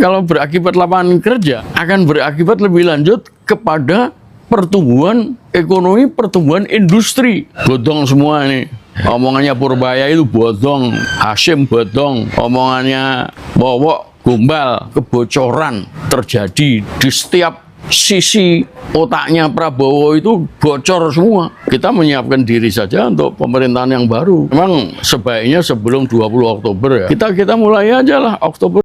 kalau berakibat lapangan kerja, akan berakibat lebih lanjut kepada pertumbuhan ekonomi, pertumbuhan industri. Bodong semua ini. Omongannya Purbaya itu bodong, Hasyim bodong, omongannya Bowo gombal, kebocoran terjadi di setiap sisi otaknya Prabowo itu bocor semua. Kita menyiapkan diri saja untuk pemerintahan yang baru. Memang sebaiknya sebelum 20 Oktober ya. Kita mulai aja lah Oktober.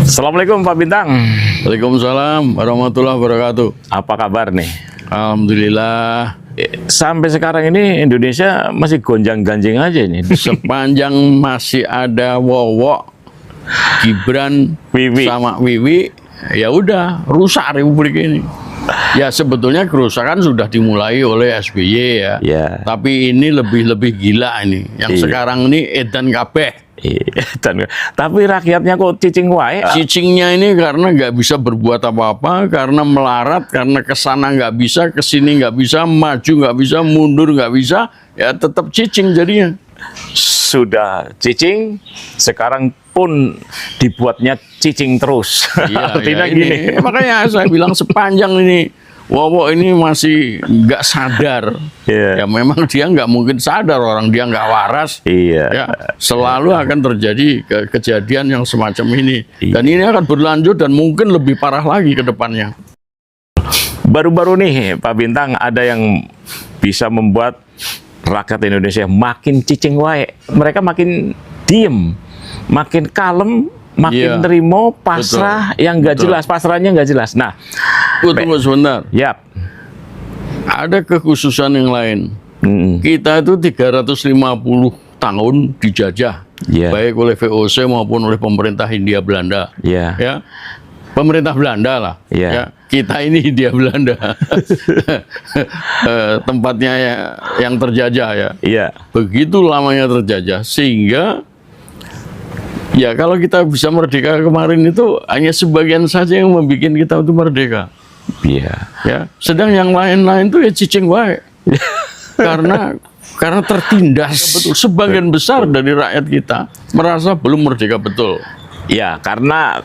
Assalamualaikum Pak Bintang. Waalaikumsalam warahmatullahi wabarakatuh. Apa kabar nih? Alhamdulillah. Sampai sekarang ini Indonesia masih gonjang-ganjing aja nih. Sepanjang masih ada Wowo, Gibran, Wiwi. sama Wiwi, ya udah rusak Republik ini. Ya sebetulnya kerusakan sudah dimulai oleh SBY ya. Ya. Tapi ini lebih gila ini. Yang sekarang ini edan kabeh. Tapi rakyatnya kok cicing wae. Cicingnya ini karena nggak bisa berbuat apa-apa, karena melarat, karena kesana nggak bisa, kesini nggak bisa, maju nggak bisa, mundur nggak bisa, ya tetap cicing jadinya. Sudah cicing, sekarang pun dibuatnya cicing terus. Iya, Artinya ya gini. Makanya saya bilang sepanjang ini Wowo ini masih nggak sadar. Iya. Ya memang dia nggak mungkin sadar, orang dia nggak waras. Iya. Ya, selalu akan terjadi kejadian yang semacam ini. Iya. Dan ini akan berlanjut dan mungkin lebih parah lagi ke depannya. Baru-baru nih Pak Bintang ada yang bisa membuat rakyat Indonesia makin cicing wae. Mereka makin diem, makin kalem, makin Iya. nerimo, pasrah. Betul. Yang nggak Betul. jelas, pasrahnya nggak jelas. Nah, Tunggu sebentar. yap. Ada kekhususan yang lain. Kita itu 350 tahun dijajah, Iya. baik oleh VOC maupun oleh pemerintah Hindia Belanda. Iya. Ya, pemerintah Belanda lah. Iya. Ya, kita ini Hindia Belanda, tempatnya yang terjajah ya. Iya. Begitu lamanya terjajah sehingga ya kalau kita bisa merdeka kemarin itu hanya sebagian saja yang membuat kita itu merdeka. Iya. Ya, sedang yang lain-lain tuh ya cicing wae. karena tertindas betul. Sebagian besar dari rakyat kita merasa belum merdeka betul. Ya, karena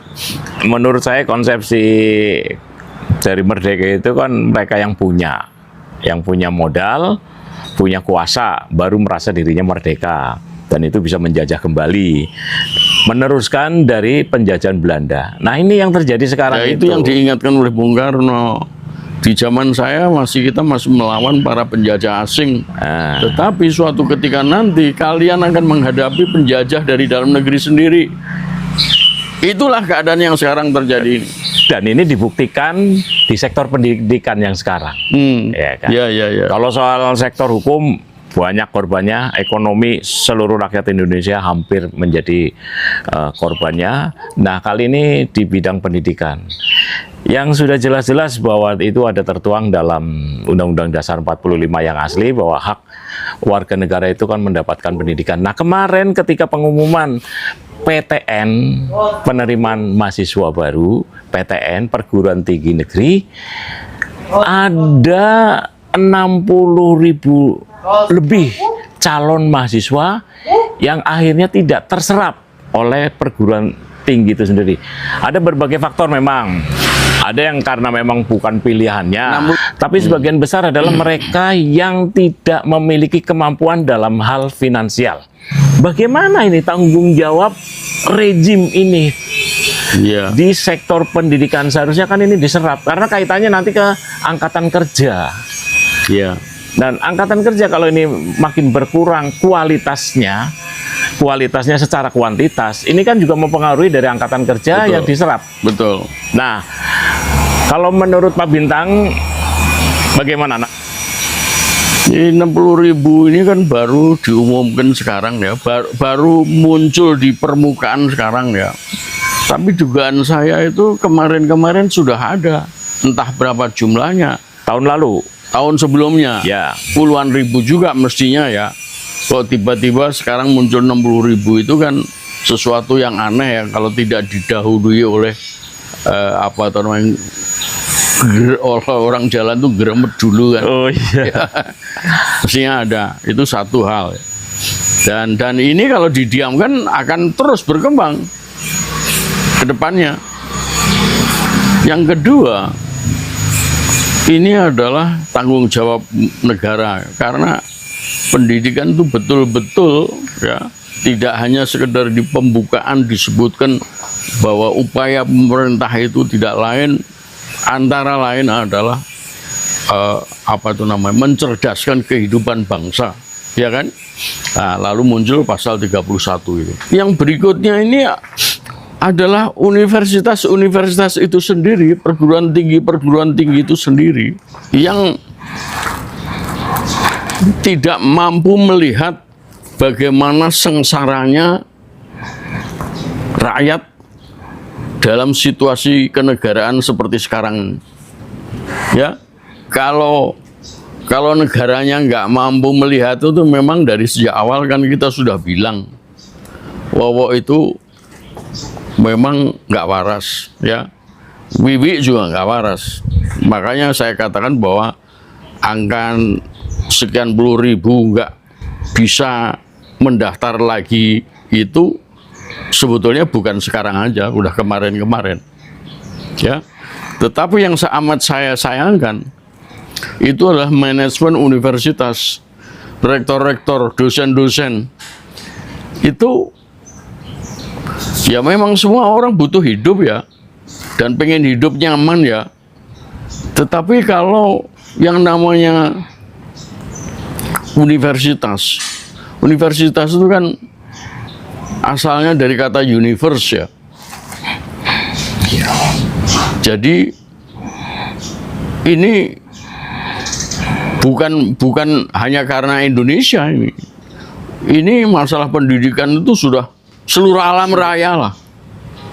menurut saya konsepsi dari merdeka itu kan mereka yang punya modal, punya kuasa, baru merasa dirinya merdeka. Dan itu bisa menjajah kembali, meneruskan dari penjajahan Belanda. Nah ini yang terjadi sekarang Ya, itu yang diingatkan oleh Bung Karno. Di zaman saya kita masih melawan para penjajah asing. Tetapi suatu ketika nanti kalian akan menghadapi penjajah dari dalam negeri sendiri. Itulah keadaan yang sekarang terjadi. Dan ini dibuktikan di sektor pendidikan yang sekarang. Ya kan? Ya. Kalau soal sektor hukum, banyak korbannya. Ekonomi seluruh rakyat Indonesia hampir menjadi korbannya. Nah kali ini di bidang pendidikan, yang sudah jelas-jelas bahwa itu ada tertuang dalam Undang-Undang Dasar 45 yang asli, bahwa hak warga negara itu kan mendapatkan pendidikan. Nah kemarin ketika pengumuman PTN, penerimaan mahasiswa baru, PTN, perguruan tinggi negeri, ada 60.000 lebih calon mahasiswa yang akhirnya tidak terserap oleh perguruan tinggi itu sendiri. Ada berbagai faktor memang. Ada yang karena memang bukan pilihannya, tapi sebagian besar adalah mereka yang tidak memiliki kemampuan dalam hal finansial. Bagaimana ini tanggung jawab rejim ini di sektor pendidikan? Seharusnya kan ini diserap, karena kaitannya nanti ke angkatan kerja. Iya. Dan angkatan kerja kalau ini makin berkurang kualitasnya secara kuantitas, ini kan juga mempengaruhi dari angkatan kerja. Betul. Yang diserap. Betul. Nah, kalau menurut Pak Bintang, bagaimana? Ini 60.000 ini kan baru diumumkan sekarang ya, baru muncul di permukaan sekarang ya. Tapi dugaan saya itu kemarin-kemarin sudah ada, entah berapa jumlahnya. Tahun lalu. Tahun sebelumnya, ya puluhan ribu juga mestinya ya. Kok tiba-tiba sekarang muncul 60.000 itu kan sesuatu yang aneh ya kalau tidak didahului oleh apa namanya, orang jalan tuh geremet dulu kan. Oh iya. Mestinya ada, itu satu hal. Dan ini kalau didiamkan akan terus berkembang ke depannya. Yang kedua, ini adalah tanggung jawab negara karena pendidikan itu betul-betul ya tidak hanya sekedar di pembukaan disebutkan bahwa upaya pemerintah itu tidak lain antara lain adalah apa itu namanya, mencerdaskan kehidupan bangsa, ya kan? Nah, lalu muncul pasal 31 itu. Yang berikutnya ini adalah universitas-universitas itu sendiri, perguruan tinggi itu sendiri yang tidak mampu melihat bagaimana sengsaranya rakyat dalam situasi kenegaraan seperti sekarang. Ya, kalau negaranya nggak mampu melihat itu, memang dari sejak awal kan kita sudah bilang Wowo itu memang nggak waras, ya. Wiwi juga nggak waras. Makanya saya katakan bahwa angka sekian puluh ribu nggak bisa mendaftar lagi itu sebetulnya bukan sekarang aja, udah kemarin-kemarin, ya. Tetapi yang amat saya sayangkan itu adalah manajemen universitas, rektor-rektor, dosen-dosen itu. Ya memang semua orang butuh hidup ya, dan pengen hidup nyaman ya. Tetapi kalau yang namanya universitas itu kan asalnya dari kata universe ya. Jadi ini bukan hanya karena Indonesia ini. Ini masalah pendidikan itu sudah seluruh alam raya lah.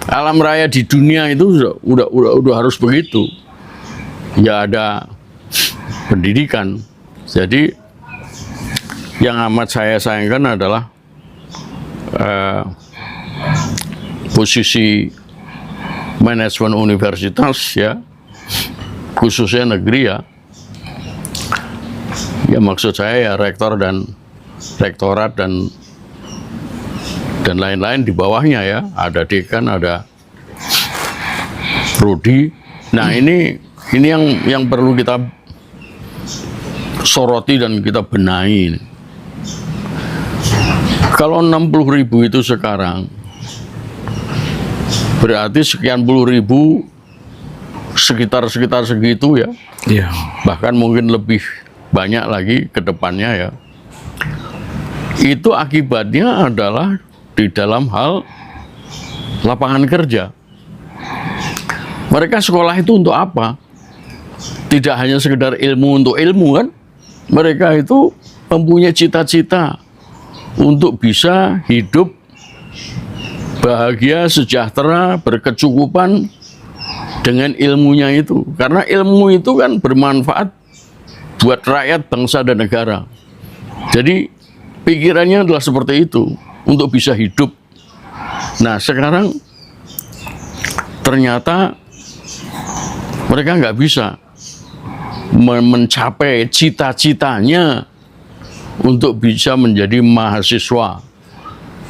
Alam raya di dunia itu udah harus begitu. Ya ada pendidikan. Jadi yang amat saya sayangkan adalah posisi manajemen universitas ya, khususnya negeri ya. Ya maksud saya ya rektor dan rektorat dan lain-lain di bawahnya ya, ada dekan, ada prodi. Nah ini yang perlu kita soroti dan kita benahi. Kalau 60.000 itu sekarang, berarti sekian puluh ribu sekitar segitu ya. Iya. Bahkan mungkin lebih banyak lagi ke depannya ya. Itu akibatnya adalah di dalam hal lapangan kerja. Mereka sekolah itu untuk apa? Tidak hanya sekedar ilmu untuk ilmu kan? Mereka itu mempunyai cita-cita untuk bisa hidup bahagia, sejahtera, berkecukupan dengan ilmunya itu. Karena ilmu itu kan bermanfaat buat rakyat, bangsa, dan negara. Jadi pikirannya adalah seperti itu, untuk bisa hidup. Nah sekarang ternyata mereka nggak bisa mencapai cita-citanya untuk bisa menjadi mahasiswa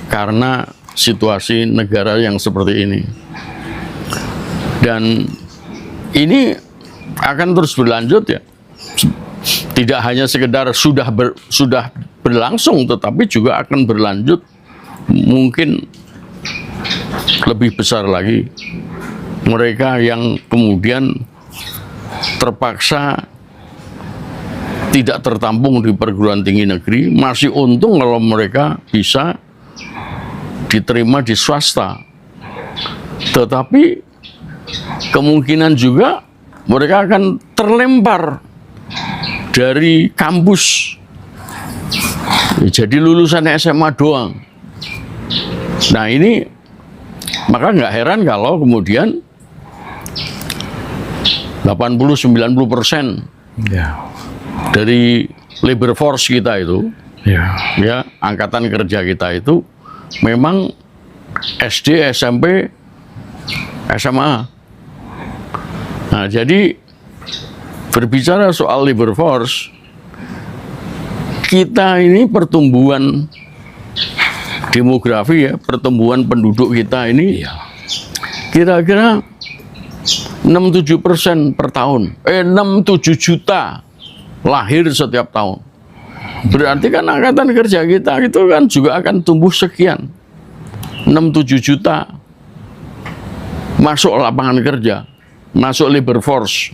karena situasi negara yang seperti ini. Dan ini akan terus berlanjut ya. Tidak hanya sekedar sudah berlangsung, tetapi juga akan berlanjut mungkin lebih besar lagi. Mereka yang kemudian terpaksa tidak tertampung di perguruan tinggi negeri, masih untung kalau mereka bisa diterima di swasta. Tetapi kemungkinan juga mereka akan terlempar dari kampus. Jadi lulusan SMA doang. Nah ini, maka nggak heran kalau kemudian 80-90% dari labor force kita itu, ya angkatan kerja kita itu memang SD, SMP, SMA. Nah, jadi berbicara soal labor force, kita ini pertumbuhan demografi ya, pertumbuhan penduduk kita ini kira-kira 6-7% per tahun. 6-7 juta lahir setiap tahun. Berarti kan angkatan kerja kita itu kan juga akan tumbuh sekian. 6-7 juta masuk lapangan kerja, masuk labor force.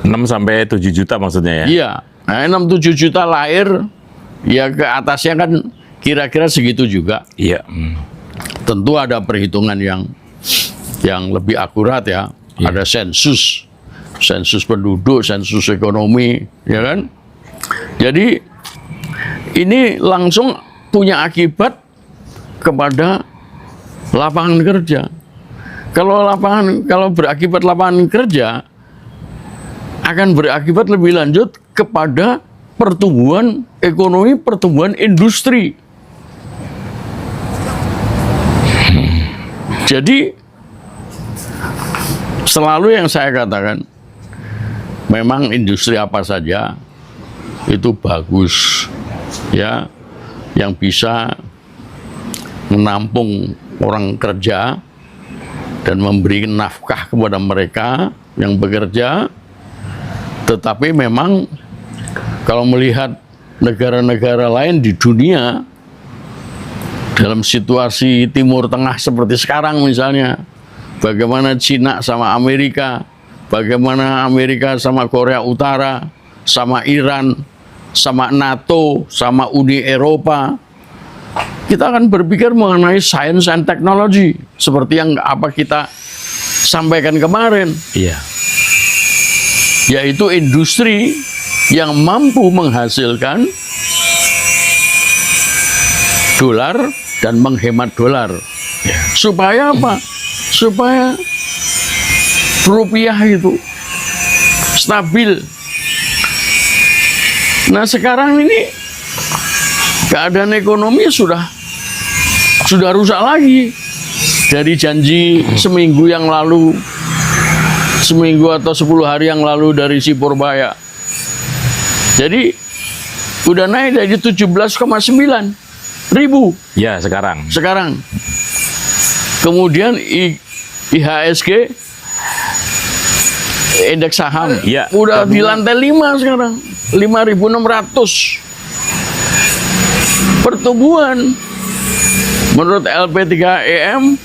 6-7 juta maksudnya ya? Iya. Nah, 6-7 juta lahir, ya ke atasnya kan kira-kira segitu juga. Iya. Tentu ada perhitungan yang lebih akurat ya. Ada sensus penduduk, sensus ekonomi, ya kan? Jadi ini langsung punya akibat kepada lapangan kerja. Kalau berakibat lapangan kerja, akan berakibat lebih lanjut kepada pertumbuhan ekonomi, pertumbuhan industri. Jadi selalu yang saya katakan, memang industri apa saja itu bagus, ya, yang bisa menampung orang kerja dan memberi nafkah kepada mereka yang bekerja. Tetapi memang kalau melihat negara-negara lain di dunia dalam situasi Timur Tengah seperti sekarang misalnya, bagaimana Cina sama Amerika, bagaimana Amerika sama Korea Utara, sama Iran, sama NATO, sama Uni Eropa, kita akan berpikir mengenai science and technology seperti yang apa kita sampaikan kemarin. Iya. Yaitu industri yang mampu menghasilkan dolar dan menghemat dolar. Supaya apa? Supaya rupiah itu stabil. Nah, sekarang ini keadaan ekonomi sudah rusak lagi. Dari janji seminggu yang lalu, seminggu atau 10 hari yang lalu dari si Purbaya. Jadi udah naik dari 17,9 ribu. Ya, sekarang. Kemudian IHSG, indeks saham, ya, udah di lantai 5 sekarang, 5.600. Pertumbuhan menurut LP3EM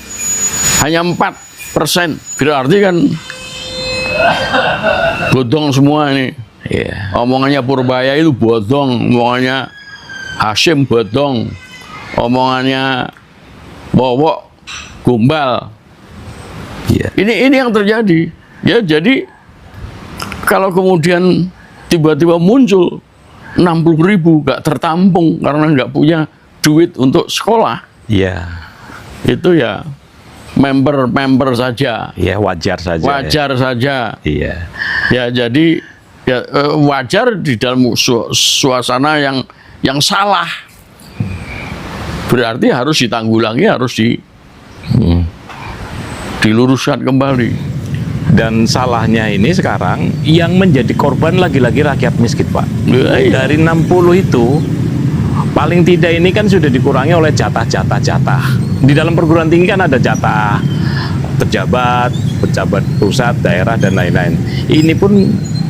hanya 4%. Berarti kan bodong semua ini. Omongannya Purbaya itu bodong, omongannya Hashim bodong, omongannya Bowo gombal. Ini yang terjadi. Ya, jadi kalau kemudian tiba-tiba muncul 60.000 nggak tertampung karena nggak punya duit untuk sekolah. Itu ya member saja. Wajar saja. Wajar saja. Iya. Ya, jadi ya, wajar di dalam suasana yang salah. Berarti harus ditanggulangi, harus diluruskan kembali. Dan salahnya ini sekarang yang menjadi korban lagi-lagi rakyat miskin, Pak. Dari 60 itu paling tidak ini kan sudah dikurangi oleh jatah. Di dalam perguruan tinggi kan ada jatah pejabat pusat, daerah, dan lain-lain. Ini pun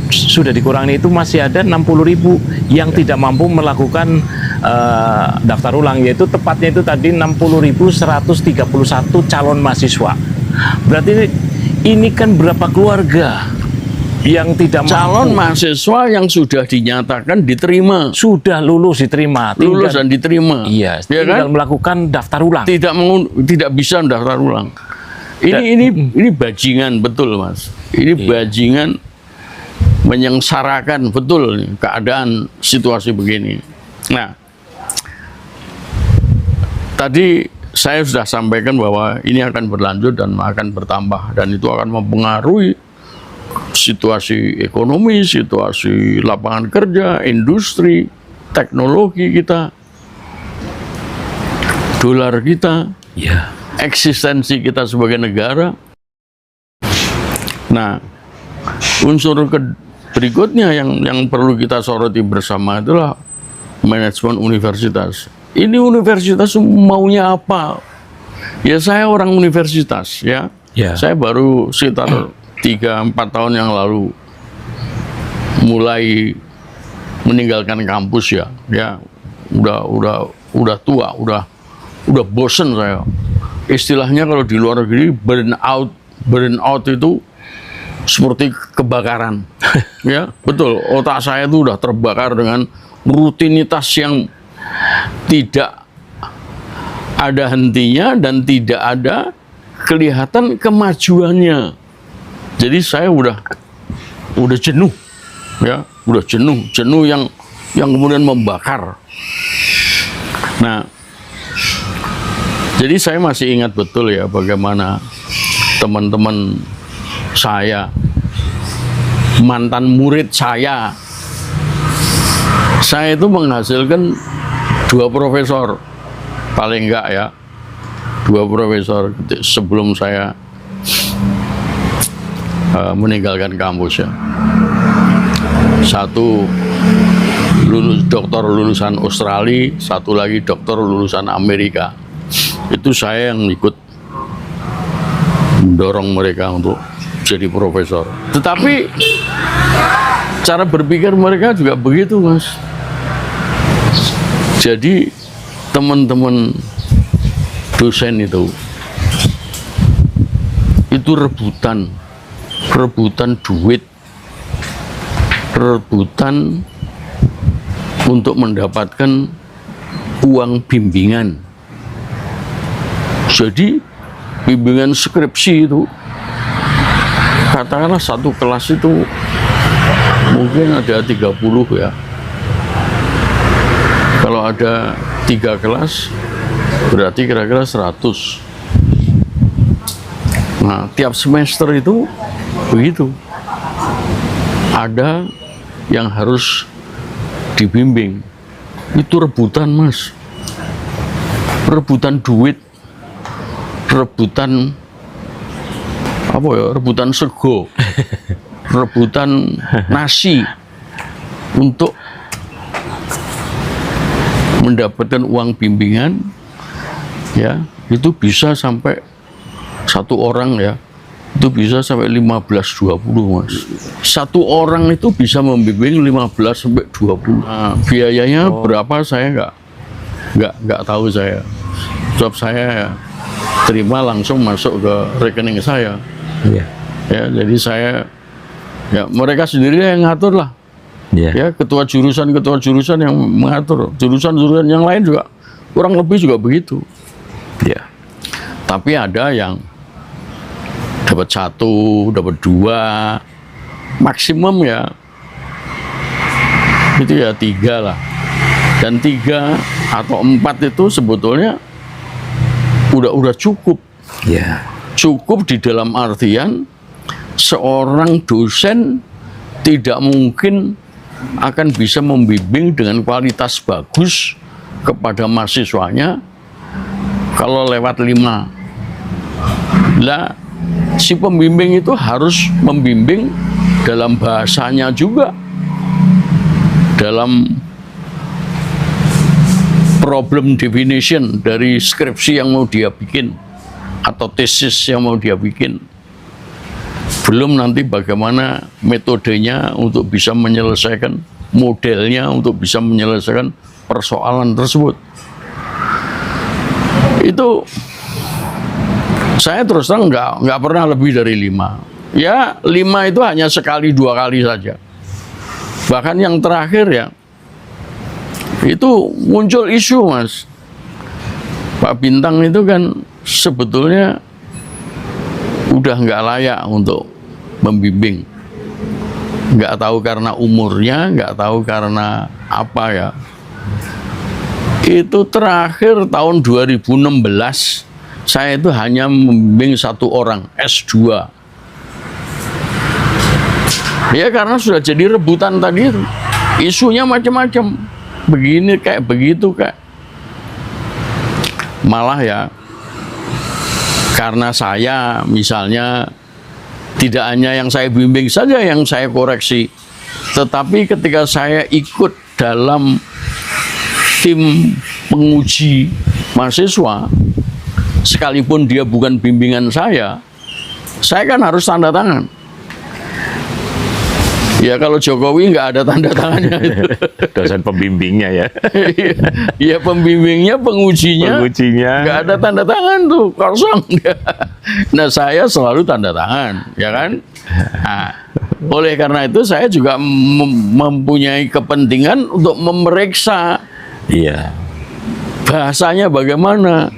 sudah dikurangi, itu masih ada 60.000 yang tidak mampu melakukan daftar ulang, yaitu tepatnya itu tadi 60.131 calon mahasiswa. Berarti ini kan berapa keluarga yang tidak calon mampu. Mahasiswa yang sudah dinyatakan diterima, Sudah lulus diterima, lulus dan diterima. Iya, ya tinggal kan? melakukan daftar ulang. Tidak bisa daftar ulang. Ini bajingan betul, Mas. Ini bajingan menyengsarakan betul nih, keadaan situasi begini. Nah, tadi saya sudah sampaikan bahwa ini akan berlanjut dan akan bertambah, dan itu akan mempengaruhi situasi ekonomi, situasi lapangan kerja, industri, teknologi kita, dolar kita. Ya. eksistensi kita sebagai negara. Nah, unsur berikutnya yang perlu kita soroti bersama adalah manajemen universitas. Ini universitas maunya apa? Ya saya orang universitas ya. Saya baru sekitar 3-4 tahun yang lalu mulai meninggalkan kampus ya. Ya udah tua, udah bosen saya. Istilahnya kalau di luar negeri burnout itu seperti kebakaran. Ya, betul. Otak saya itu udah terbakar dengan rutinitas yang tidak ada hentinya dan tidak ada kelihatan kemajuannya. Jadi saya udah jenuh. Ya, udah jenuh yang kemudian membakar. Nah, jadi saya masih ingat betul ya bagaimana teman-teman saya, mantan murid saya itu menghasilkan 2 profesor, paling enggak ya, 2 profesor sebelum saya meninggalkan kampus ya. Satu dokter lulusan Australia, satu lagi dokter lulusan Amerika. Itu saya yang ikut mendorong mereka untuk jadi profesor. Tetapi cara berpikir mereka juga begitu, Mas. Jadi teman-teman dosen itu rebutan duit, rebutan untuk mendapatkan uang bimbingan. Jadi bimbingan skripsi itu, katakanlah satu kelas itu mungkin ada 30 ya. Kalau ada 3 kelas, berarti kira-kira 100. Nah, tiap semester itu begitu. Ada yang harus dibimbing. Itu rebutan, Mas. Rebutan duit. Rebutan apa ya? Rebutan sego. Rebutan nasi untuk mendapatkan uang bimbingan, ya, itu bisa sampai satu orang ya, itu bisa sampai 15-20, Mas. Satu orang itu bisa membimbing 15-20. Nah, biayanya berapa saya nggak tahu saya. Sebab saya terima langsung masuk ke rekening saya. Ya, jadi saya, ya mereka sendiri yang ngatur lah. Ya, ketua jurusan yang mengatur. Jurusan yang lain juga kurang lebih juga begitu. Ya. Tapi ada yang dapat 1, dapat 2, maksimum ya itu ya 3 lah. Dan 3 atau 4 itu sebetulnya udah cukup. Cukup di dalam artian seorang dosen tidak mungkin akan bisa membimbing dengan kualitas bagus kepada mahasiswanya kalau lewat 5. Lah, si pembimbing itu harus membimbing dalam bahasanya juga, dalam problem definition dari skripsi yang mau dia bikin atau tesis yang mau dia bikin. Belum nanti bagaimana metodenya untuk bisa menyelesaikan, modelnya untuk bisa menyelesaikan persoalan tersebut. Itu saya terus terang nggak pernah lebih dari 5. Ya 5 itu hanya sekali 2 kali saja. Bahkan yang terakhir ya, itu muncul isu, Mas. Pak Bintang itu kan sebetulnya udah nggak layak untuk membimbing. Nggak tahu karena umurnya, nggak tahu karena apa ya. Itu terakhir tahun 2016, saya itu hanya membimbing 1 orang, S2. Ya karena sudah jadi rebutan tadi itu. Isunya macam-macam. Begini kayak begitu kayak. Malah ya, Karena saya misalnya tidak hanya yang saya bimbing saja yang saya koreksi, tetapi ketika saya ikut dalam tim penguji mahasiswa, sekalipun dia bukan bimbingan saya kan harus tanda tangan. Ya kalau Jokowi nggak ada tanda tangannya itu. Dosen pembimbingnya ya. Ya pembimbingnya, pengujinya nggak ada tanda tangan tuh, kosong. Nah saya selalu tanda tangan, ya kan? Nah, oleh karena itu saya juga mempunyai kepentingan untuk memeriksa Iya. bahasanya bagaimana.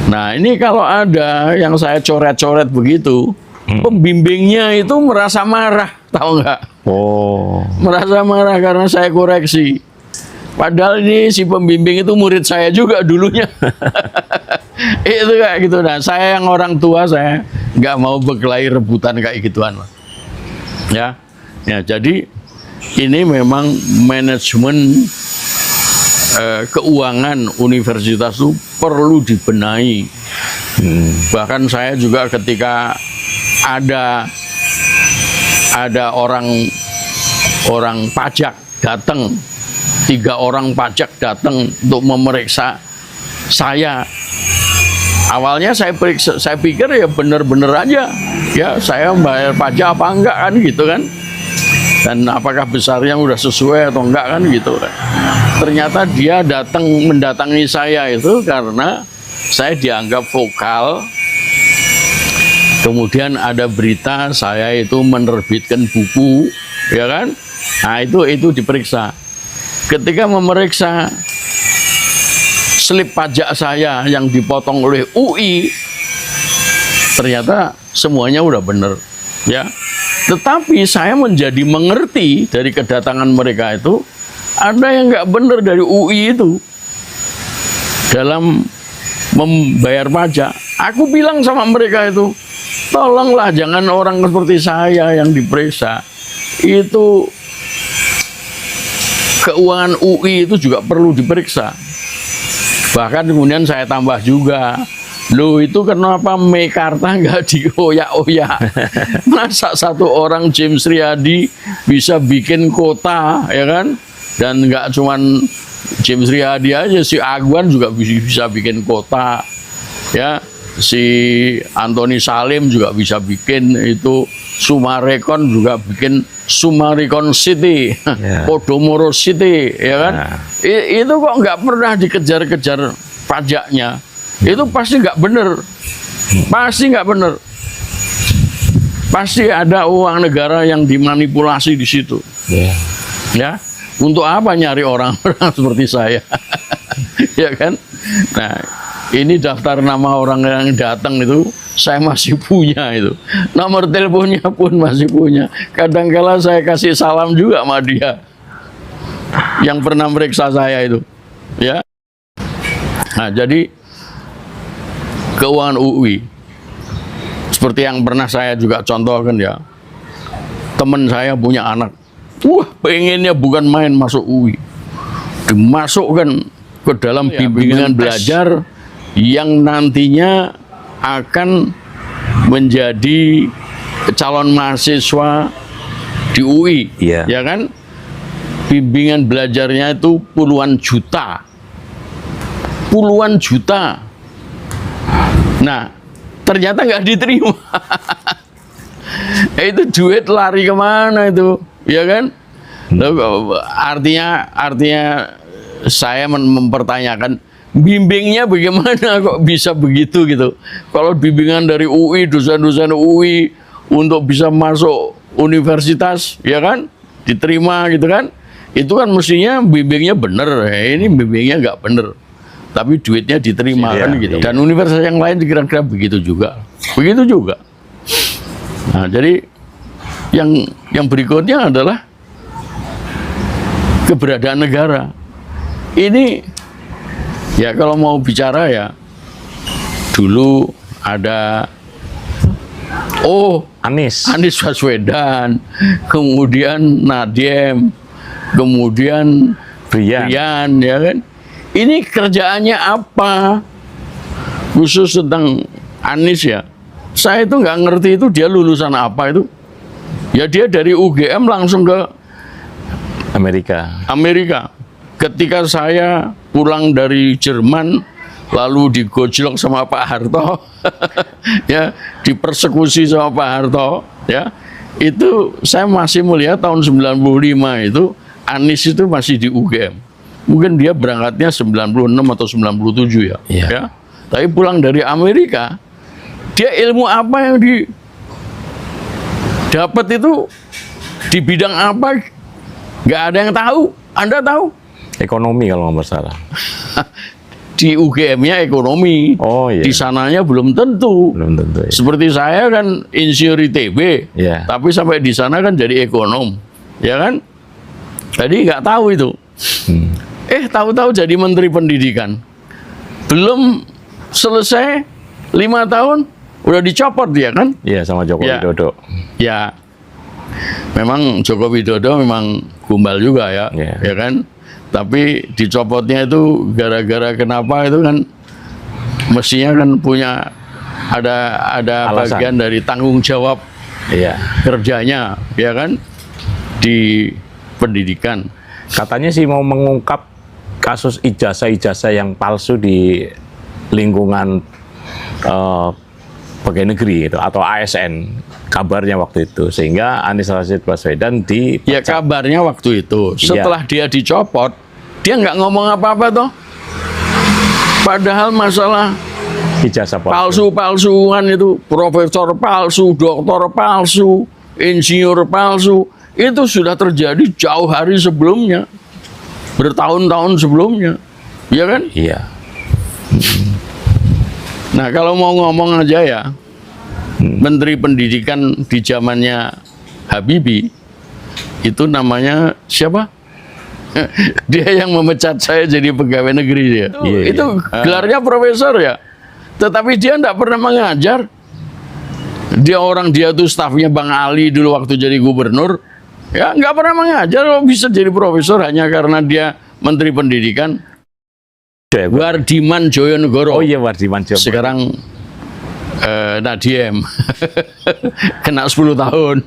Nah ini kalau ada yang saya coret-coret begitu, pembimbingnya itu merasa marah, tahu nggak? Oh. Merasa marah karena saya koreksi. Padahal ini si pembimbing itu murid saya juga dulunya. Itu kayak gitu. Nah, saya yang orang tua, saya nggak mau berkelahi rebutan kayak gituan. Ya, ya. Jadi ini memang manajemen keuangan universitas itu perlu dibenahi. Bahkan saya juga ketika ada orang pajak datang, 3 orang pajak datang untuk memeriksa saya. Awalnya saya pikir ya bener-bener aja, ya saya bayar pajak apa enggak kan gitu kan, dan apakah besarnya udah sesuai atau enggak kan gitu kan. Ternyata dia mendatangi saya itu karena saya dianggap vokal. Kemudian ada berita saya itu menerbitkan buku, ya kan? Nah itu diperiksa. Ketika memeriksa slip pajak saya yang dipotong oleh UI, ternyata semuanya udah benar, ya. Tetapi saya menjadi mengerti dari kedatangan mereka itu ada yang nggak benar dari UI itu dalam membayar pajak. Aku bilang sama mereka itu, tolonglah jangan orang seperti saya yang diperiksa. Itu keuangan UI itu juga perlu diperiksa. Bahkan kemudian saya tambah juga, loh itu kenapa Meikarta nggak dioyak-oyak? Masa satu orang James Riyadi bisa bikin kota, ya kan? Dan nggak cuman James Riyadi aja, si Agwan juga bisa bikin kota, ya. Si Anthony Salim juga bisa bikin itu, Sumarekon juga bikin Sumarekon City, Podomoro City, ya kan? Itu kok nggak pernah dikejar-kejar pajaknya. Itu pasti nggak bener, pasti nggak bener. Pasti ada uang negara yang dimanipulasi di situ. Ya, untuk apa nyari orang-orang seperti saya? Ya kan? Nah, ini daftar nama orang yang datang itu saya masih punya itu. Nomor teleponnya pun masih punya. Kadang-kala saya kasih salam juga sama dia yang pernah meriksa saya itu. Ya. Nah, jadi keuangan UI seperti yang pernah saya juga contohkan ya. Teman saya punya anak. Wah, pengennya bukan main masuk UI. Dimasukkan ke dalam bimbingan belajar yang nantinya akan menjadi calon mahasiswa di UI, ya kan? Bimbingan belajarnya itu puluhan juta. Nah, ternyata nggak diterima. Itu duit lari kemana itu, ya kan? Artinya saya mempertanyakan, bimbingnya bagaimana kok bisa begitu gitu. Kalau bimbingan dari UI, dosen-dosen UI untuk bisa masuk universitas, ya kan, diterima gitu kan, itu kan mestinya bimbingnya bener. Ini bimbingnya nggak bener, tapi duitnya diterima kan gitu. Dan universitas yang lain kira-kira begitu juga. Nah, jadi yang berikutnya adalah keberadaan negara. Ini ya kalau mau bicara ya, dulu ada Anies Baswedan, kemudian Nadiem, kemudian Brian, ya kan? Ini kerjaannya apa? Khusus tentang Anies ya, saya itu nggak ngerti itu dia lulusan apa itu. Ya dia dari UGM langsung ke Amerika. Ketika saya pulang dari Jerman, lalu digojlok sama Pak Harto, ya dipersekusi sama Pak Harto, ya itu saya masih melihat tahun 95 itu Anies itu masih di UGM. Mungkin dia berangkatnya 96 atau 97 ya. Iya. Ya. Tapi pulang dari Amerika, dia ilmu apa yang dapat itu di bidang apa? Nggak ada yang tahu. Anda tahu? Ekonomi kalau nggak salah. Di UGM-nya ekonomi. Oh iya. Di sananya belum tentu. Belum tentu. Ya. Seperti saya kan insinyur ITB, Iya. tapi sampai di sana kan jadi ekonom, ya kan? Jadi nggak tahu itu. Tahu-tahu jadi Menteri Pendidikan. Belum selesai 5 tahun, udah dicopot dia kan? Iya, sama Joko Ya. Widodo. Ya, memang Joko Widodo memang gombal juga ya, Iya. ya kan? Tapi dicopotnya itu gara-gara kenapa itu kan mestinya kan punya ada Alasan. bagian dari tanggung jawab Iya. kerjanya, ya kan, di pendidikan. Katanya sih mau mengungkap kasus ijazah-ijazah yang palsu di lingkungan pegawai negeri gitu, atau ASN, kabarnya waktu itu, sehingga Anies Rashid Baswedan Ya kabarnya waktu itu, setelah dia dicopot, dia nggak ngomong apa-apa toh. Padahal masalah ijazah palsu. palsu-palsuan itu, profesor palsu, doktor palsu, insinyur palsu, itu sudah terjadi jauh hari sebelumnya, bertahun-tahun sebelumnya, ya kan? Iya. Nah kalau mau ngomong aja ya, Menteri Pendidikan di zamannya Habibie itu namanya siapa? Dia yang memecat saya jadi pegawai negeri dia. Iya, Itu iya. gelarnya profesor ya, tetapi dia tidak pernah mengajar. Dia tuh stafnya Bang Ali dulu waktu jadi gubernur, ya nggak pernah mengajar. Kok bisa jadi profesor hanya karena dia Menteri Pendidikan? Wardiman Joyonegoro. Oh iya, Wardiman Joyonegoro. Sekarang Nadiem kena 10 tahun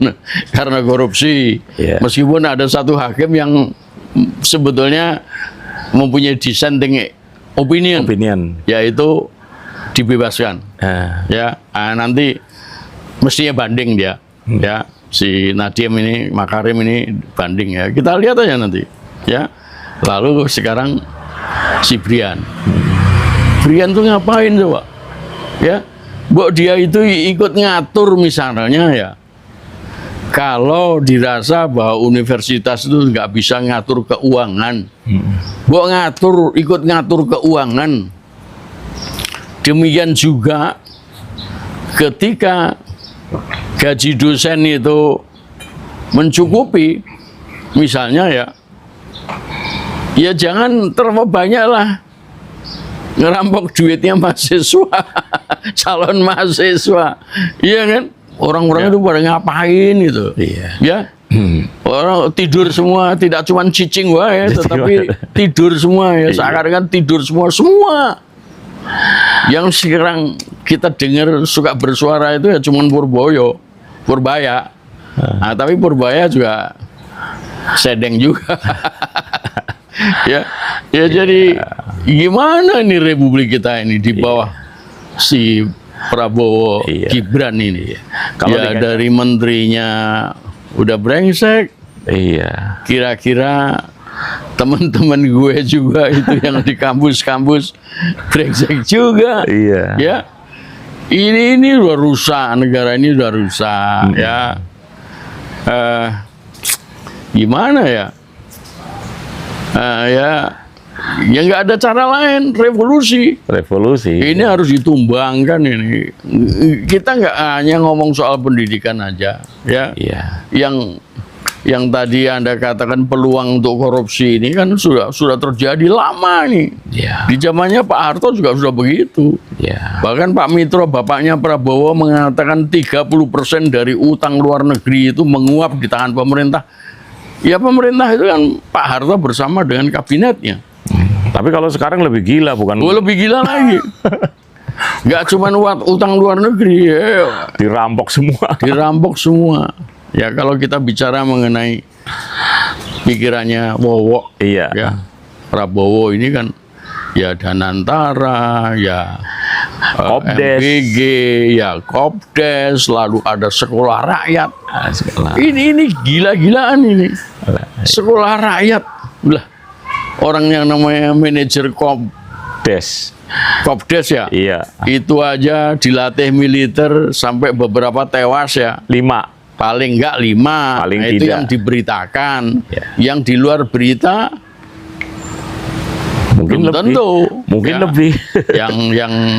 karena korupsi. Iya. Meskipun ada satu hakim yang sebetulnya mempunyai dissenting opinion, yaitu dibebaskan. Ya, nanti mestinya banding dia. Ya, si Nadiem ini, Makarim ini banding ya. Kita lihat aja nanti. Ya. Lalu sekarang si Brian. Brian tuh ngapain coba? Ya. Mbok dia itu ikut ngatur misalnya ya. Kalau dirasa bahwa universitas itu nggak bisa ngatur keuangan, mbok ikut ngatur keuangan. Demikian juga ketika gaji dosen itu mencukupi, misalnya ya jangan terlalu banyak lah ngerampok duitnya mahasiswa, calon mahasiswa, iya kan? Orang-orang itu pada ngapain gitu? Iya. Ya, orang tidur semua, tidak cuma cicing wae, tetapi tidur semua ya. Seakan-akan tidur semua. Yang sekarang kita dengar suka bersuara itu ya cuma Purbaya. Nah, tapi Purbaya juga sedeng juga. ya jadi gimana nih republik kita ini di bawah si Prabowo Gibran ini? Kalau dari menterinya udah brengsek. Iya. Kira-kira teman-teman gue juga itu yang di kampus-kampus brengsek juga. Iya. Ya. Ini udah rusak, negara ini udah rusak ya. Gimana ya? Ya nggak ada cara lain, revolusi. Ini harus ditumbangkan ini. Kita nggak hanya ngomong soal pendidikan aja, ya. Iya. Yang tadi Anda katakan peluang untuk korupsi ini kan sudah terjadi lama nih. Iya. Di zamannya Pak Harto juga sudah begitu. Iya. Bahkan Pak Mitro, bapaknya Prabowo, mengatakan 30% dari utang luar negeri itu menguap di tangan pemerintah. Ya pemerintah itu kan Pak Harto bersama dengan kabinetnya. Tapi kalau sekarang lebih gila, bukan? Lebih gila lagi. Nggak cuma utang luar negeri, ya, Dirampok semua. dirampok semua. Ya kalau kita bicara mengenai pikirannya Wowo, Iya. ya Prabowo ini kan ya Danantara, ya Kopdes. MBG, ya Kopdes, lalu ada sekolah rakyat. Sekolah. Ini gila-gilaan ini. Sekolah rakyat. Lah, orang yang namanya manajer Kopdes ya. Iya. Itu aja dilatih militer sampai beberapa tewas ya. 5. Paling enggak 5. Paling Nah, itu tidak. yang diberitakan. Ya. Yang di luar berita Mungkin belum lebih. tentu. Mungkin Ya. lebih.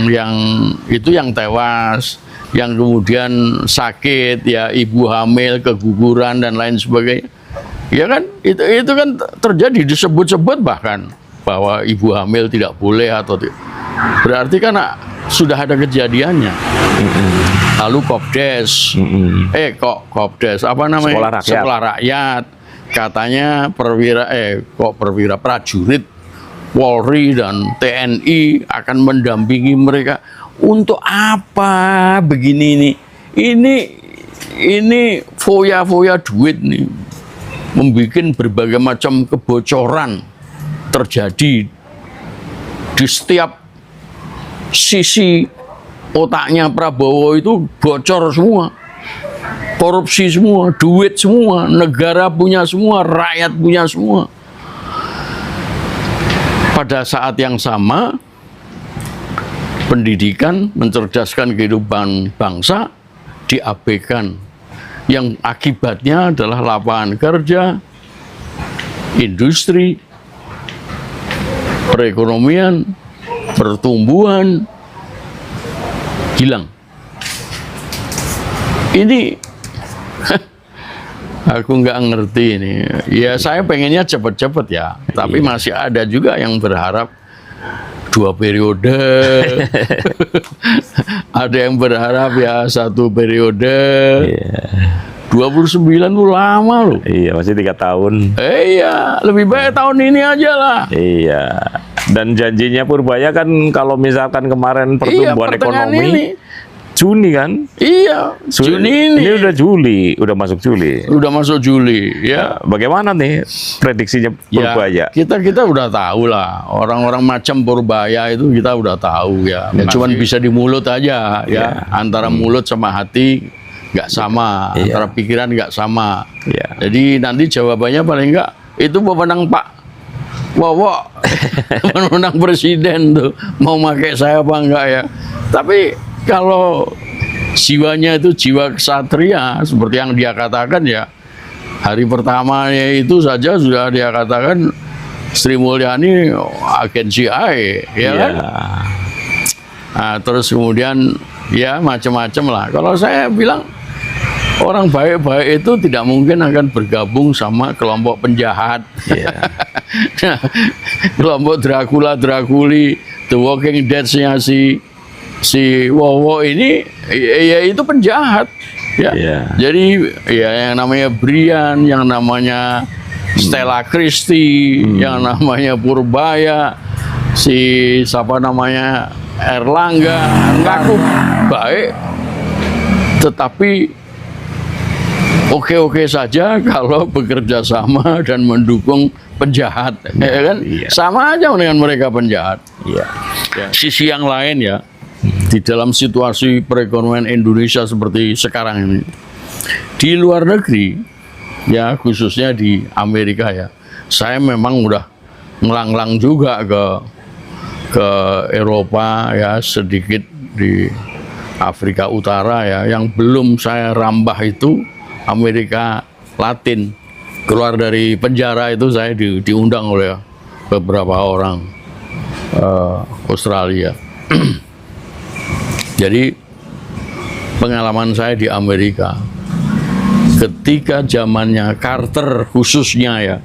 yang itu yang tewas, yang kemudian sakit ya, ibu hamil, keguguran dan lain sebagainya. Ya kan itu kan terjadi, disebut-sebut bahkan bahwa ibu hamil tidak boleh atau berarti kan sudah ada kejadiannya. Lalu Kopdes, Kopdes apa namanya? Sekolah rakyat. Sekolah rakyat. Katanya perwira prajurit Polri dan TNI akan mendampingi mereka. Untuk apa begini ini? Ini foya-foya duit nih, membuat berbagai macam kebocoran terjadi di setiap sisi otaknya Prabowo itu, bocor semua, korupsi semua, duit semua, negara punya semua, rakyat punya semua. Pada saat yang sama, pendidikan, mencerdaskan kehidupan bangsa diabaikan, yang akibatnya adalah lapangan kerja, industri, perekonomian, pertumbuhan hilang. Ini aku nggak ngerti ini. Ya saya pengennya cepet-cepet ya, tapi masih ada juga yang berharap 2 periode. Ada yang berharap ya 1 periode. 29 itu lama loh. Iya, masih 3 tahun. Iya, lebih baik tahun ini aja lah. Iya. Dan janjinya Purbaya kan kalau misalkan kemarin Iya, pertumbuhan pertengahan ekonomi ini. Juni kan? Iya, Juni ini. Ini udah Juli, udah masuk Juli. Udah masuk Juli, ya. Bagaimana nih prediksinya Purbaya? Ya, kita udah tahu lah, orang-orang macam Purbaya itu kita udah tahu ya. Cuman bisa di mulut aja ya. Antara mulut sama hati nggak sama, antara pikiran nggak sama. Iya. Jadi nanti jawabannya paling nggak itu pemenang Pak Wowo, pemenang presiden tuh, mau pakai saya apa enggak ya. Tapi kalau jiwanya itu jiwa kesatria seperti yang dia katakan ya, hari pertamanya itu saja sudah dia katakan Sri Mulyani agen CIA, ya kan? Nah, terus kemudian ya macam-macam lah. Kalau saya bilang orang baik-baik itu tidak mungkin akan bergabung sama kelompok penjahat. Nah, kelompok Dracula-Draculi, The Walking Dead-nya si Wowo ini ya itu penjahat ya. Jadi ya yang namanya Brian, yang namanya Stella Christie, yang namanya Purbaya, si siapa namanya Erlangga ngaku baik, tetapi oke-oke saja kalau bekerja sama dan mendukung penjahat, ya kan? Sama aja dengan mereka penjahat. Ya. Sisi yang lain ya, di dalam situasi perekonomian Indonesia seperti sekarang ini, di luar negeri, ya khususnya di Amerika ya, saya memang udah ngelanglang juga ke Eropa ya, sedikit di Afrika Utara ya, yang belum saya rambah itu Amerika Latin. Keluar dari penjara itu saya diundang oleh beberapa orang Australia. Jadi pengalaman saya di Amerika ketika zamannya Carter khususnya ya,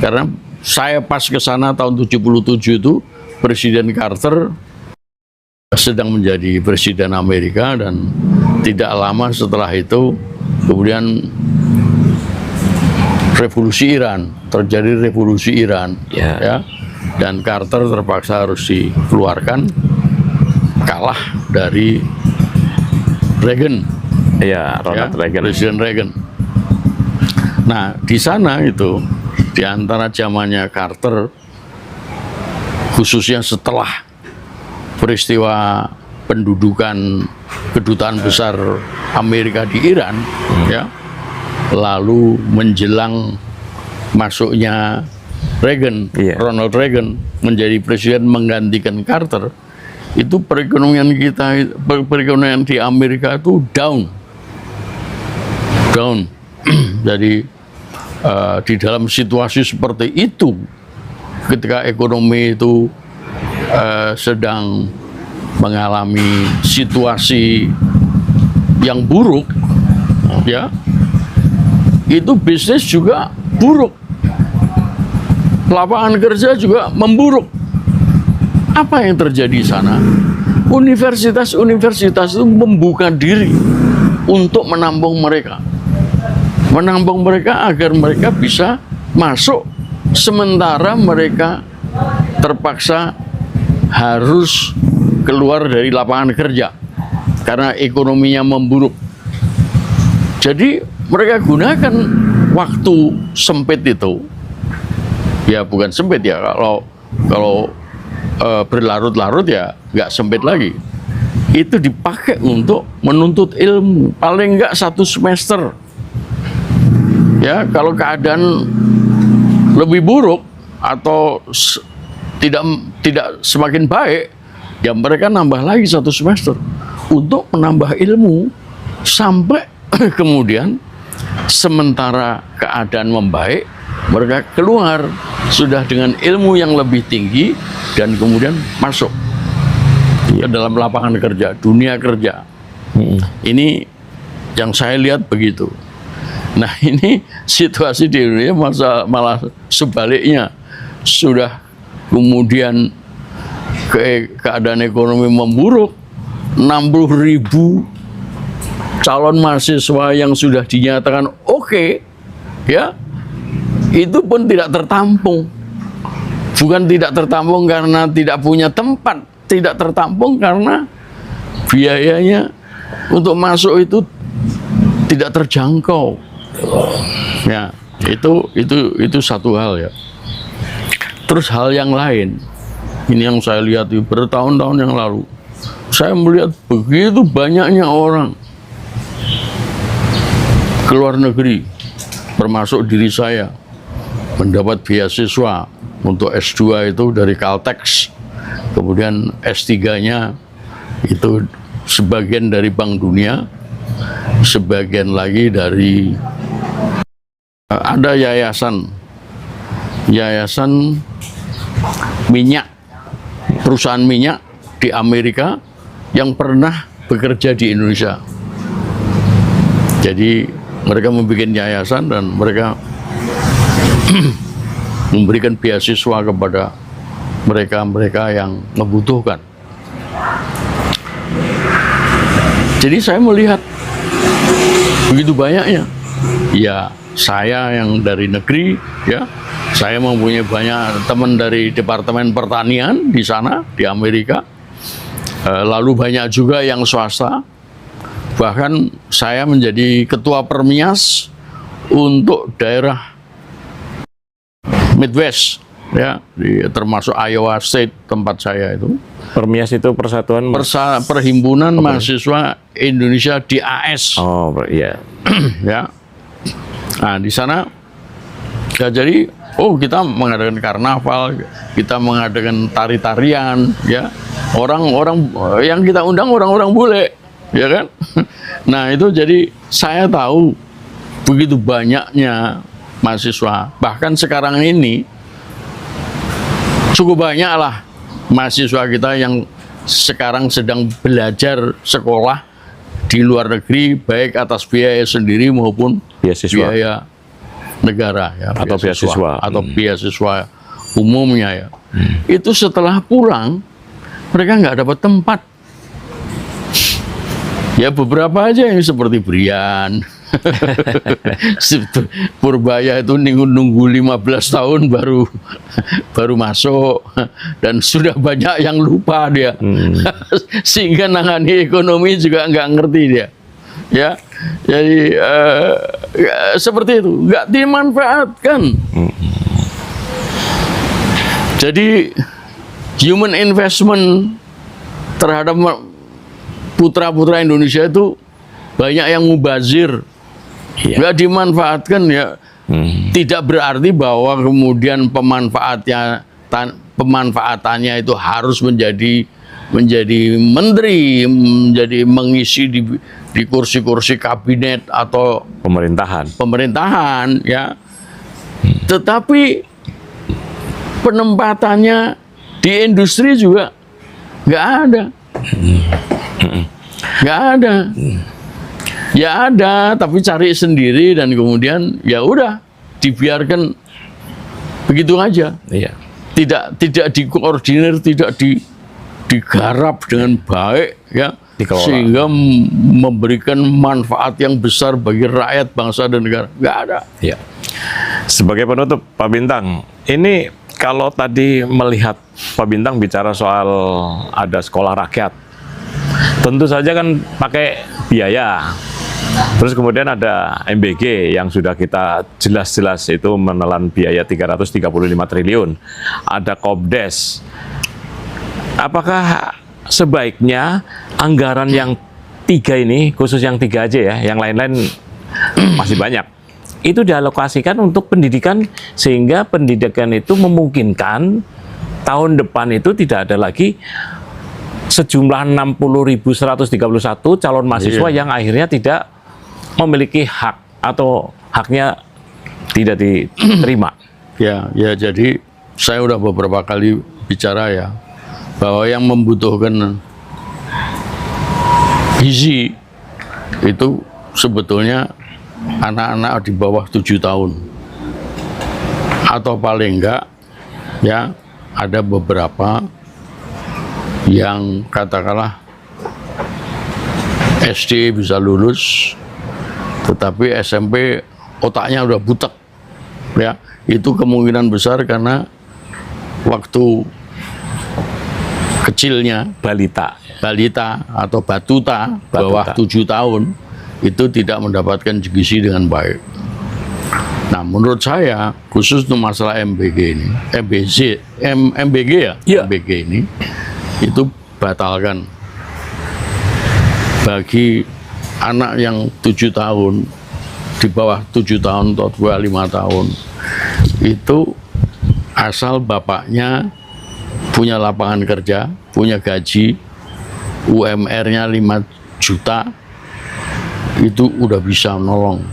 karena saya pas ke sana tahun 77 itu Presiden Carter sedang menjadi presiden Amerika, dan tidak lama setelah itu kemudian revolusi Iran, terjadi revolusi Iran ya, dan Carter terpaksa harus dikeluarkan kalah dari Reagan, Iya, Ronald Reagan. Presiden Reagan. Nah, di sana itu di antara zamannya Carter, khususnya setelah peristiwa pendudukan kedutaan besar Amerika di Iran, ya, lalu menjelang masuknya Reagan, Iya. Ronald Reagan menjadi presiden menggantikan Carter, itu perekonomian kita, perekonomian di Amerika itu down. Jadi di dalam situasi seperti itu, ketika ekonomi itu sedang mengalami situasi yang buruk, ya, itu bisnis juga buruk, lapangan kerja juga memburuk. Apa yang terjadi di sana? Universitas-universitas itu membuka diri untuk menampung mereka agar mereka bisa masuk, sementara mereka terpaksa harus keluar dari lapangan kerja karena ekonominya memburuk. Jadi mereka gunakan waktu sempit itu, ya bukan sempit ya, kalau berlarut-larut ya nggak sempit lagi, itu dipakai untuk menuntut ilmu, paling nggak 1 semester. Ya, kalau keadaan lebih buruk atau tidak semakin baik, ya mereka nambah lagi 1 semester untuk menambah ilmu sampai kemudian sementara keadaan membaik, mereka keluar sudah dengan ilmu yang lebih tinggi dan kemudian masuk ke dalam lapangan kerja, dunia kerja. Ini yang saya lihat begitu. Nah, ini situasi di Indonesia malah sebaliknya, sudah kemudian keadaan ekonomi memburuk, 60.000 calon mahasiswa yang sudah dinyatakan oke, ya, itu pun tidak tertampung. Bukan tidak tertampung karena tidak punya tempat, tidak tertampung karena biayanya untuk masuk itu tidak terjangkau. Ya, itu satu hal ya. Terus hal yang lain, ini yang saya lihat bertahun-tahun yang lalu, saya melihat begitu banyaknya orang ke luar negeri, termasuk diri saya, mendapat beasiswa untuk S2 itu dari Caltex, kemudian S3-nya itu sebagian dari Bank Dunia, sebagian lagi dari ada yayasan minyak, perusahaan minyak di Amerika yang pernah bekerja di Indonesia. Jadi mereka membuat yayasan dan mereka memberikan beasiswa kepada mereka-mereka yang membutuhkan. Jadi saya melihat begitu banyaknya. Ya, saya yang dari negeri, ya, saya mempunyai banyak teman dari Departemen Pertanian di sana, di Amerika. Lalu banyak juga yang swasta. Bahkan saya menjadi ketua Permias untuk daerah Midwest, ya, termasuk Iowa State tempat saya itu. Permias itu persatuan Perhimpunan Mahasiswa Indonesia di AS. Oh, iya. Ya. Nah, di sana ya, jadi kita mengadakan karnaval, kita mengadakan tari-tarian, ya. Orang-orang yang kita undang orang-orang bule, ya kan? Nah, itu jadi saya tahu begitu banyaknya mahasiswa. Bahkan sekarang ini cukup banyak lah mahasiswa kita yang sekarang sedang belajar sekolah di luar negeri, baik atas biaya sendiri maupun biaya negara, ya, atau beasiswa atau beasiswa umumnya, ya. Itu setelah pulang mereka nggak dapat tempat, Ya beberapa aja yang seperti Brian. Purbaya itu nunggu 15 tahun baru masuk, dan sudah banyak yang lupa dia. Sehingga nangani ekonomi juga nggak ngerti dia. Ya, jadi seperti itu, nggak dimanfaatkan. Jadi human investment terhadap putra-putra Indonesia itu banyak yang mubazir, nggak dimanfaatkan ya. Tidak berarti bahwa kemudian pemanfaatannya itu harus menjadi menteri, menjadi mengisi di kursi-kursi kabinet atau pemerintahan ya. Tetapi penempatannya di industri juga nggak ada. Nggak ada. Ya ada, tapi cari sendiri dan kemudian ya udah dibiarkan begitu aja. Iya. Tidak dikoordinir, tidak digarap dengan baik ya, Dikelola. sehingga memberikan manfaat yang besar bagi rakyat, bangsa dan negara. Nggak ada. Iya. Sebagai penutup, Pak Bintang, ini kalau tadi melihat Pak Bintang bicara soal ada sekolah rakyat, tentu saja kan pakai biaya. Terus kemudian ada MBG yang sudah kita jelas-jelas itu menelan biaya 335 triliun. Ada Kopdes. Apakah sebaiknya anggaran yang 3 ini, khusus yang 3 aja ya, yang lain-lain masih banyak, itu dialokasikan untuk pendidikan, sehingga pendidikan itu memungkinkan tahun depan itu tidak ada lagi sejumlah 60.131 calon mahasiswa yang akhirnya tidak memiliki hak atau haknya tidak diterima. Ya, jadi saya udah beberapa kali bicara ya, bahwa yang membutuhkan gizi itu sebetulnya anak-anak di bawah 7 tahun. Atau paling enggak ya, ada beberapa yang katakanlah SD bisa lulus, tetapi SMP otaknya udah butek ya. Itu kemungkinan besar karena waktu kecilnya balita atau batuta bawah 7 tahun itu tidak mendapatkan gizi dengan baik. Nah, menurut saya khusus untuk masalah MBG ini, MBG ya, MBG ini itu batalkan bagi anak yang 7 tahun, di bawah 7 tahun atau 25 tahun itu, asal bapaknya punya lapangan kerja, punya gaji, UMR-nya 5 juta, itu udah bisa nolong.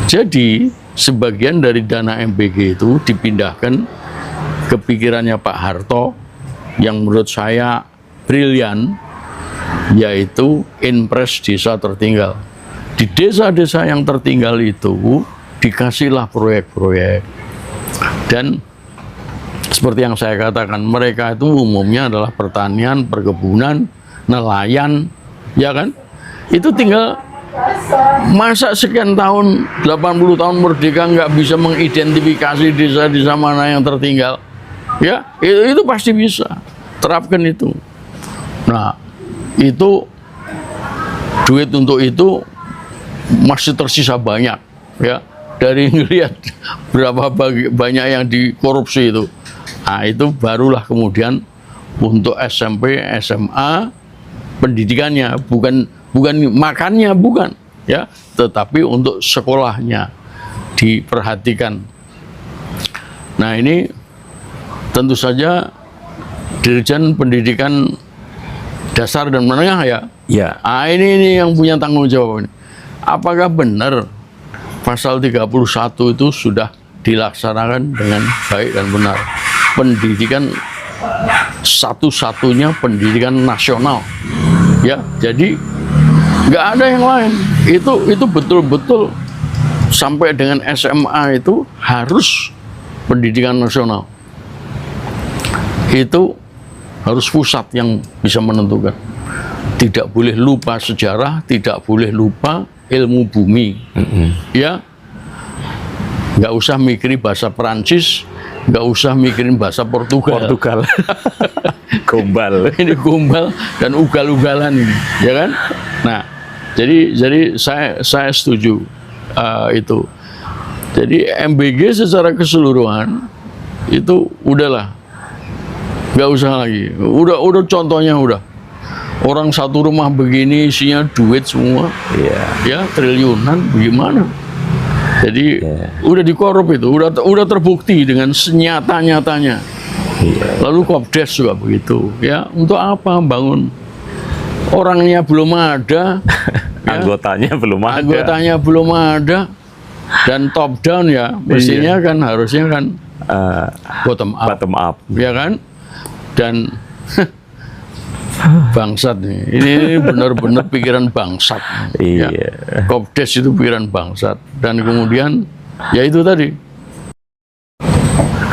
Jadi sebagian dari dana MBG itu dipindahkan ke pikirannya Pak Harto yang menurut saya brilian, yaitu Inpres Desa Tertinggal. Di desa-desa yang tertinggal itu dikasihlah proyek-proyek. Dan seperti yang saya katakan, mereka itu umumnya adalah pertanian, perkebunan, nelayan, ya kan? Itu tinggal masa sekian tahun, 80 tahun merdeka nggak bisa mengidentifikasi desa-desa mana yang tertinggal. Ya, itu pasti bisa. Terapkan itu. Nah, itu duit untuk itu masih tersisa banyak, ya. Dari ngelihat berapa banyak yang dikorupsi itu. Nah, itu barulah kemudian untuk SMP, SMA pendidikannya, bukan makannya, bukan, ya, tetapi untuk sekolahnya diperhatikan. Nah, ini tentu saja Dirjen Pendidikan Dasar dan Menengah ya. Ya. Nah, ini yang punya tanggung jawab ini. Apakah benar pasal 31 itu sudah dilaksanakan dengan baik dan benar? Pendidikan satu-satunya pendidikan nasional. Ya, jadi nggak ada yang lain. Itu betul-betul sampai dengan SMA itu harus pendidikan nasional. Itu harus pusat yang bisa menentukan. tidak boleh lupa sejarah, tidak boleh lupa ilmu bumi. Ya, nggak usah mikirin bahasa Perancis, nggak usah mikirin bahasa Portugal. Gombal. Ini gombal dan ugal-ugalan ini, ya kan? Nah, jadi saya setuju itu. Jadi MBG secara keseluruhan itu udahlah, nggak usah lagi. Udah contohnya udah. Orang satu rumah begini isinya duit semua, ya triliunan, bagaimana? Jadi udah dikorup itu, udah terbukti dengan senyata-nyatanya. Lalu Kopdes juga begitu, ya. Untuk apa bangun? Orangnya belum ada, Anggotanya belum ada. anggotanya belum ada, dan top down ya, mestinya kan harusnya kan bottom up, ya kan? Dan bangsat nih. Ini benar-benar pikiran bangsat. Iya. Ya. Kopdes itu pikiran bangsat. Dan kemudian ya itu tadi.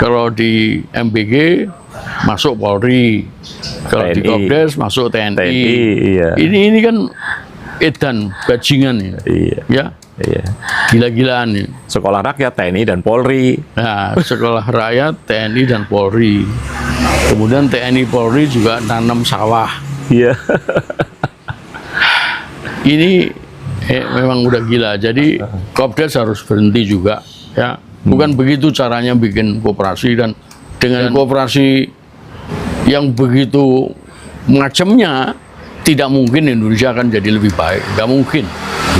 Kalau di MBG masuk Polri, kalau di TNI. Kopdes masuk TNI. Iya. Ini kan edan bajingan ya. Iya. Ya, Iya. gila-gilaan ya. Sekolah rakyat TNI dan Polri. Nah, sekolah rakyat TNI dan Polri. Kemudian TNI Polri juga nanam sawah. Iya. Ini memang udah gila. Jadi Kopdes harus berhenti juga, ya. Bukan begitu caranya bikin koperasi, dan dengan koperasi yang begitu macamnya tidak mungkin Indonesia akan jadi lebih baik. Nggak mungkin.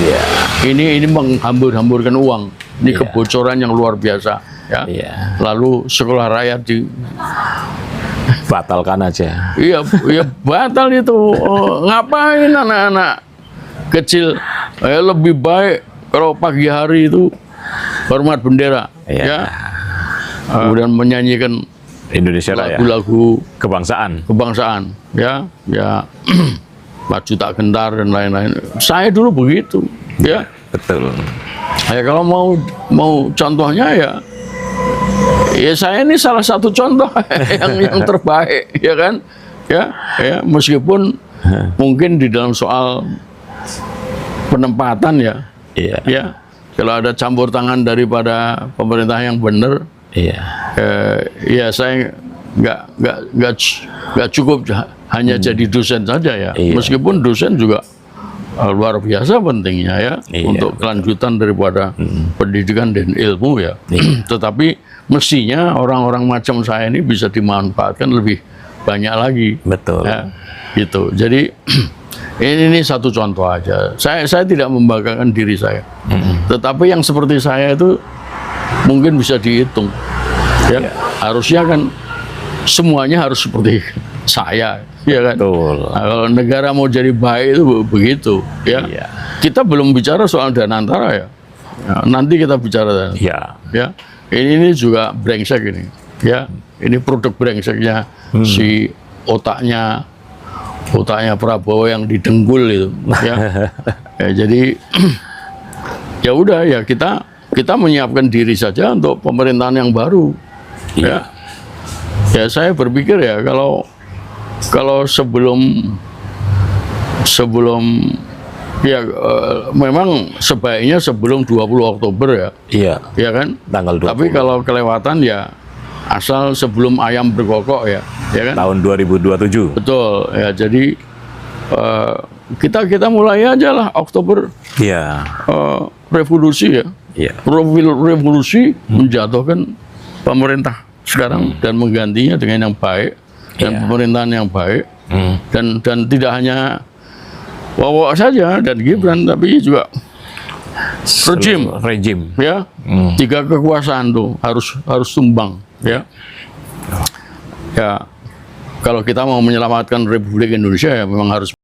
Iya. Ini menghambur-hamburkan uang. Ini kebocoran yang luar biasa, ya. Iya. Lalu sekolah rakyat Batalkan aja. iya batal itu. Ngapain anak-anak kecil lebih baik kalau pagi hari itu hormat bendera, Iya. ya. Kemudian menyanyikan Indonesia Raya. lagu-lagu Kebangsaan. ya maju tak gentar dan lain-lain. Saya dulu begitu, ya. Betul. Ya kalau mau contohnya ya saya ini salah satu contoh yang terbaik, ya kan? Ya meskipun mungkin di dalam soal penempatan ya. Iya. Ya, kalau ada campur tangan daripada pemerintah yang benar, Iya. ya saya nggak cukup hanya jadi dosen saja ya. Iya. Meskipun dosen juga luar biasa pentingnya ya, Iya, untuk kelanjutan daripada pendidikan dan ilmu ya. Tetapi mestinya orang-orang macam saya ini bisa dimanfaatkan lebih banyak lagi. Betul. Ya, gitu. Jadi ini satu contoh aja. Saya tidak membanggakan diri saya. Tetapi yang seperti saya itu mungkin bisa dihitung. Ya, harusnya kan semuanya harus seperti saya, ya kan? Betul. Nah, kalau negara mau jadi baik itu begitu, ya. Iya. Kita belum bicara soal Danantara ya. Ya, nanti kita bicara. Iya. Ya, ini juga brengsek ini. Ya, ini produk brengseknya si otaknya Prabowo yang didengkul itu. Ya, ya jadi ya udah ya kita menyiapkan diri saja untuk pemerintahan yang baru. Ya, ya saya berpikir ya kalau sebelum ya memang sebaiknya sebelum 20 Oktober ya. Iya. Ya kan? Tanggal 20. Tapi kalau kelewatan ya asal sebelum ayam berkokok ya kan? Tahun 2027. Betul ya. Jadi kita mulai aja lah Oktober Iya. revolusi ya. Iya. Revolusi menjatuhkan pemerintah sekarang dan menggantinya dengan yang baik dan pemerintahan yang baik dan tidak hanya Wawo saja dan Gibran tapi juga rejim ya. 3 kekuasaan tuh harus tumbang ya. Ya kalau kita mau menyelamatkan Republik Indonesia ya memang harus